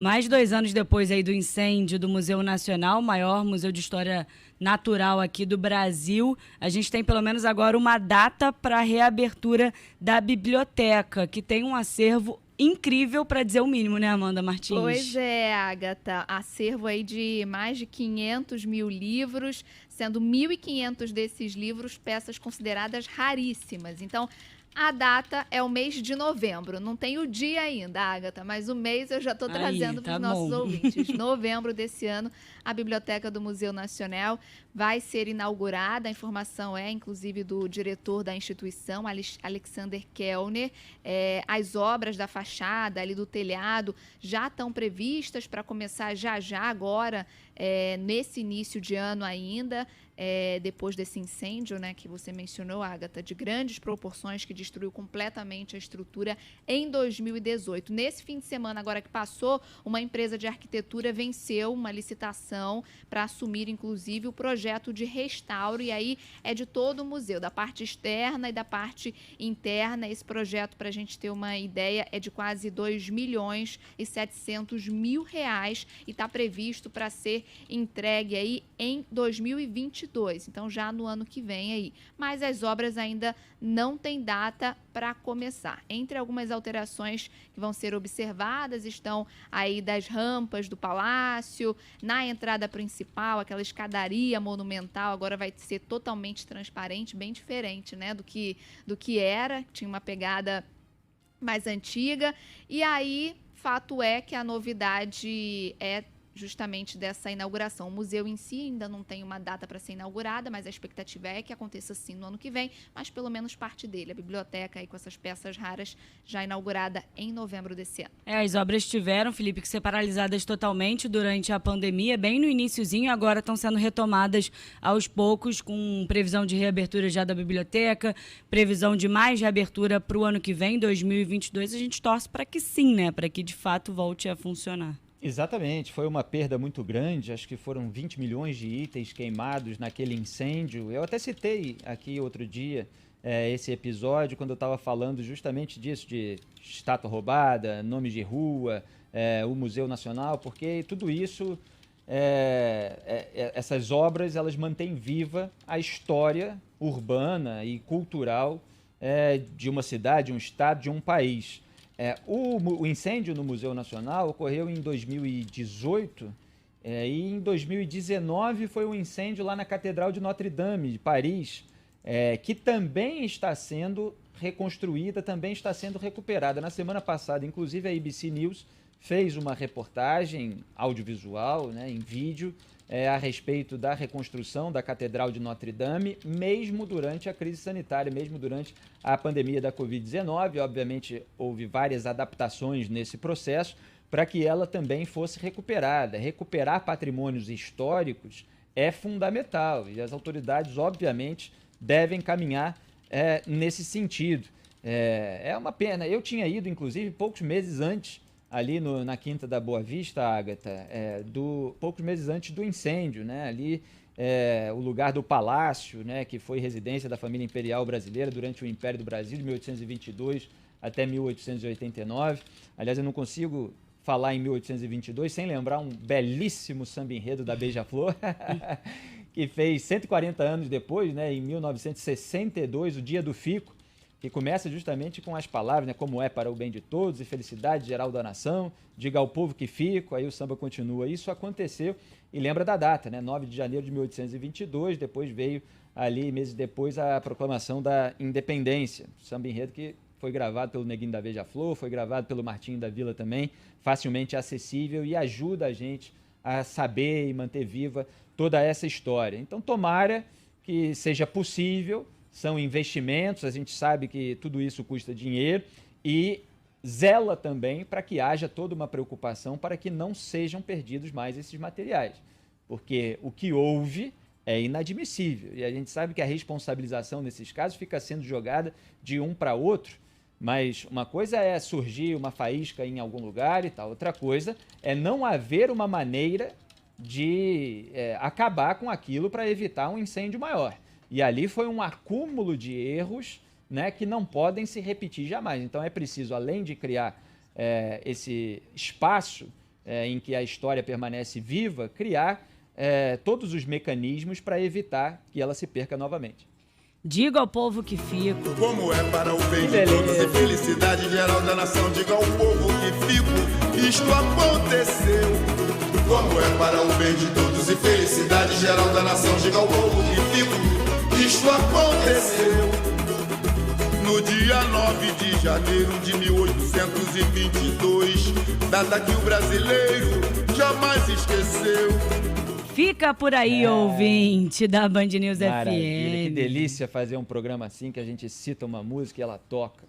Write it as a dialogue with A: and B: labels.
A: Mais de 2 anos depois aí do incêndio do Museu Nacional, o maior museu de história natural aqui do Brasil, a gente tem pelo menos agora uma data para a reabertura da biblioteca, que tem um acervo incrível, para dizer o mínimo, né, Amanda
B: Pois
A: Martins?
B: é, Agatha, acervo aí de mais de 500 mil livros, sendo 1.500 desses livros peças consideradas raríssimas. Então, a data é o mês de novembro. Não tem o dia ainda, Agatha, mas o mês eu já estou
A: Aí,
B: trazendo para os
A: tá
B: nossos
A: bom.
B: ouvintes. Novembro desse ano, a Biblioteca do Museu Nacional vai ser inaugurada. A informação é, inclusive, do diretor da instituição, Alexander Kellner. As obras da fachada, ali do telhado, já estão previstas para começar já agora, nesse início de ano ainda. Depois desse incêndio, né, que você mencionou, Agatha, de grandes proporções, que destruiu completamente a estrutura em 2018. Nesse fim de semana, agora que passou, uma empresa de arquitetura venceu uma licitação para assumir, inclusive, o projeto de restauro, e aí é de todo o museu, da parte externa e da parte interna. Esse projeto, para a gente ter uma ideia, é de quase 2.700.000 reais e está previsto para ser entregue aí em 2022. Então já no ano que vem aí. Mas as obras ainda não têm data para começar. Entre algumas alterações que vão ser observadas estão aí das rampas do palácio, na entrada principal, aquela escadaria monumental agora vai ser totalmente transparente, bem diferente, né, do que era, tinha uma pegada mais antiga. E aí, fato é que a novidade é justamente dessa inauguração. O museu em si ainda não tem uma data para ser inaugurada, mas a expectativa é que aconteça sim no ano que vem, mas pelo menos parte dele. A biblioteca aí com essas peças raras já inaugurada em novembro desse ano.
A: As obras tiveram, Felipe, que ser paralisadas totalmente durante a pandemia, bem no iniciozinho, agora estão sendo retomadas aos poucos, com previsão de reabertura já da biblioteca, previsão de mais reabertura para o ano que vem, 2022. A gente torce para que sim, né? Para que de fato volte a funcionar.
C: Exatamente, foi uma perda muito grande, acho que foram 20 milhões de itens queimados naquele incêndio. Eu até citei aqui outro dia esse episódio, quando eu estava falando justamente disso, de estátua roubada, nomes de rua, o Museu Nacional, porque tudo isso, essas obras, elas mantêm viva a história urbana e cultural de uma cidade, de um estado, de um país. O incêndio no Museu Nacional ocorreu em 2018 e em 2019 foi um incêndio lá na Catedral de Notre-Dame, de Paris, que também está sendo reconstruída, também está sendo recuperada. Na semana passada, inclusive, a ABC News fez uma reportagem audiovisual, né, em vídeo, a respeito da reconstrução da Catedral de Notre-Dame, mesmo durante a crise sanitária, mesmo durante a pandemia da Covid-19. Obviamente, houve várias adaptações nesse processo para que ela também fosse recuperada. Recuperar patrimônios históricos é fundamental e as autoridades, obviamente, devem caminhar nesse sentido. É uma pena. Eu tinha ido, inclusive, poucos meses antes, ali na Quinta da Boa Vista, Ágata, poucos meses antes do incêndio, né? Ali o lugar do palácio, né? Que foi residência da família imperial brasileira durante o Império do Brasil, de 1822 até 1889. Aliás, eu não consigo falar em 1822 sem lembrar um belíssimo samba-enredo da Beija-Flor, que fez 140 anos depois, né? Em 1962, o Dia do Fico, que começa justamente com as palavras, né, como é para o bem de todos e felicidade geral da nação, diga ao povo que fico, aí o samba continua. Isso aconteceu, e lembra da data, né, 9 de janeiro de 1822, depois veio ali, meses depois, a proclamação da independência. Samba enredo que foi gravado pelo Neguinho da Beija-Flor, foi gravado pelo Martinho da Vila também, facilmente acessível e ajuda a gente a saber e manter viva toda essa história. Então, tomara que seja possível. São investimentos, a gente sabe que tudo isso custa dinheiro e zela também para que haja toda uma preocupação para que não sejam perdidos mais esses materiais, porque o que houve é inadmissível e a gente sabe que a responsabilização nesses casos fica sendo jogada de um para outro, mas uma coisa é surgir uma faísca em algum lugar e tal, outra coisa é não haver uma maneira de acabar com aquilo para evitar um incêndio maior. E ali foi um acúmulo de erros, né, que não podem se repetir jamais. Então é preciso, além de criar esse espaço em que a história permanece viva, criar todos os mecanismos para evitar que ela se perca novamente.
A: Diga ao povo que fico.
D: Como é para o bem de todos e felicidade geral da nação, diga ao povo que fico, isto aconteceu. Como é para o bem de todos e felicidade geral da nação, diga ao povo que fico, isto aconteceu. No dia 9 de janeiro de 1822, data que o brasileiro jamais esqueceu.
A: Fica por aí, ouvinte da Band News
C: Maravilha,
A: FM.
C: que delícia fazer um programa assim, que a gente cita uma música e ela toca.